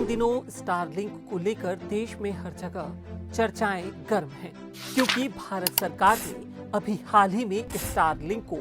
दिनों स्टारलिंक को लेकर देश में हर जगह चर्चाएं गर्म हैं, क्योंकि भारत सरकार ने अभी हाल ही में स्टारलिंक को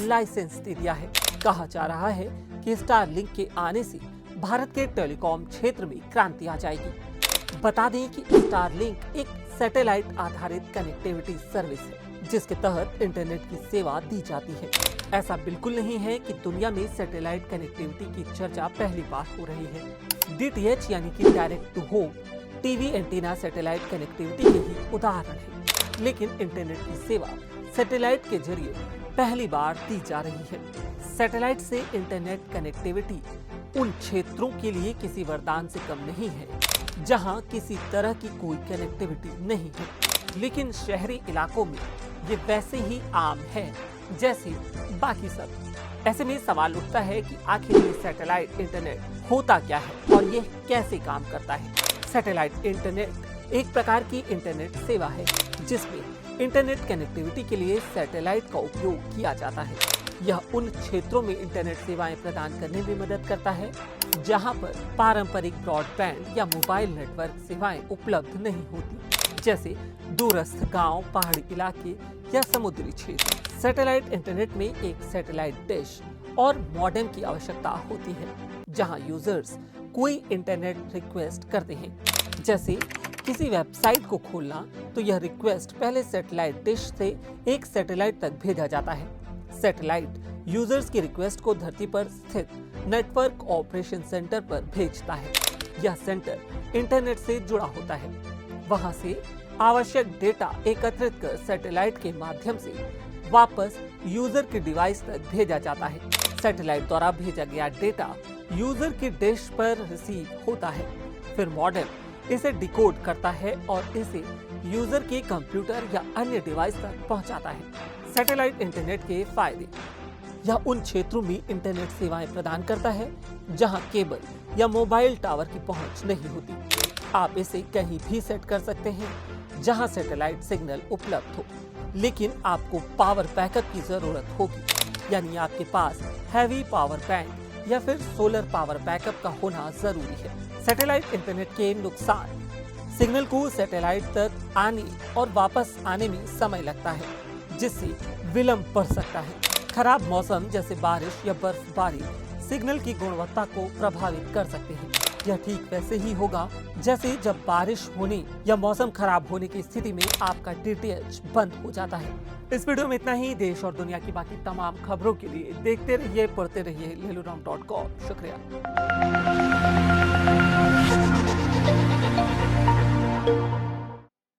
लाइसेंस दे दिया है। कहा जा रहा है कि स्टारलिंक के आने से भारत के टेलीकॉम क्षेत्र में क्रांति आ जाएगी। बता दें कि स्टारलिंक एक सैटेलाइट आधारित कनेक्टिविटी सर्विस है, जिसके तहत इंटरनेट की सेवा दी जाती है। ऐसा बिल्कुल नहीं है कि दुनिया में सैटेलाइट कनेक्टिविटी की चर्चा पहली बार हो रही है। DTH यानी कि direct to home TV antenna satellite connectivity के ही उदाहरण है, लेकिन इंटरनेट की सेवा सैटेलाइट के जरिए पहली बार दी जा रही है। सैटेलाइट से इंटरनेट कनेक्टिविटी उन क्षेत्रों के लिए किसी वरदान से कम नहीं है जहां किसी तरह की कोई कनेक्टिविटी नहीं है, लेकिन शहरी इलाकों में ये वैसे ही आम है जैसे बाकी सब। ऐसे में सवाल उठता है कि आखिर ये सैटेलाइट इंटरनेट होता क्या है और ये कैसे काम करता है। सैटेलाइट इंटरनेट एक प्रकार की इंटरनेट सेवा है जिसमें इंटरनेट कनेक्टिविटी के लिए सैटेलाइट का उपयोग किया जाता है। यह उन क्षेत्रों में इंटरनेट सेवाएं प्रदान करने में मदद करता है जहां पर पारंपरिक ब्रॉडबैंड या मोबाइल नेटवर्क सेवाएं उपलब्ध नहीं होती, जैसे दूरस्थ गांव, पहाड़ी इलाके या समुद्री क्षेत्र। सैटेलाइट इंटरनेट में एक सैटेलाइट डिश और मॉडेम की आवश्यकता होती है, जहां यूजर्स कोई इंटरनेट रिक्वेस्ट करते हैं, जैसे किसी वेबसाइट को खोलना, तो यह रिक्वेस्ट पहले सैटेलाइट डिश से एक सैटेलाइट तक भेजा जाता है। सैटेलाइट यूजर्स की रिक्वेस्ट को धरती पर स्थित नेटवर्क ऑपरेशन सेंटर पर भेजता है। यह सेंटर इंटरनेट से जुड़ा होता है। वहां से आवश्यक डेटा एकत्रित कर सैटेलाइट के माध्यम से वापस यूजर के डिवाइस तक भेजा जाता है। सैटेलाइट द्वारा भेजा गया डेटा यूजर की डिश पर रिसीव होता है, फिर मॉडेम इसे डिकोड करता है और इसे यूजर के कंप्यूटर या अन्य डिवाइस तक पहुंचाता है। सैटेलाइट इंटरनेट के फायदे: यह उन क्षेत्रों में इंटरनेट सेवाएं प्रदान करता है जहां केबल या मोबाइल टावर की पहुंच नहीं होती। आप इसे कहीं भी सेट कर सकते हैं जहां सैटेलाइट सिग्नल उपलब्ध हो, लेकिन आपको पावर बैकअप की जरूरत होगी, यानी आपके पास हैवी पावर बैंक या फिर सोलर पावर बैकअप का होना जरूरी है। सैटेलाइट इंटरनेट के नुकसान: सिग्नल को सैटेलाइट तक आने और वापस आने में समय लगता है, जिससे विलंब बढ़ सकता है। खराब मौसम जैसे बारिश या बर्फबारी सिग्नल की गुणवत्ता को प्रभावित कर सकते हैं। यह ठीक वैसे ही होगा जैसे जब बारिश होने या मौसम खराब होने की स्थिति में आपका DTH बंद हो जाता है। इस वीडियो में इतना ही। देश और दुनिया की बाकी तमाम खबरों के लिए देखते रहिए, पढ़ते रहिए lelurang.com। शुक्रिया।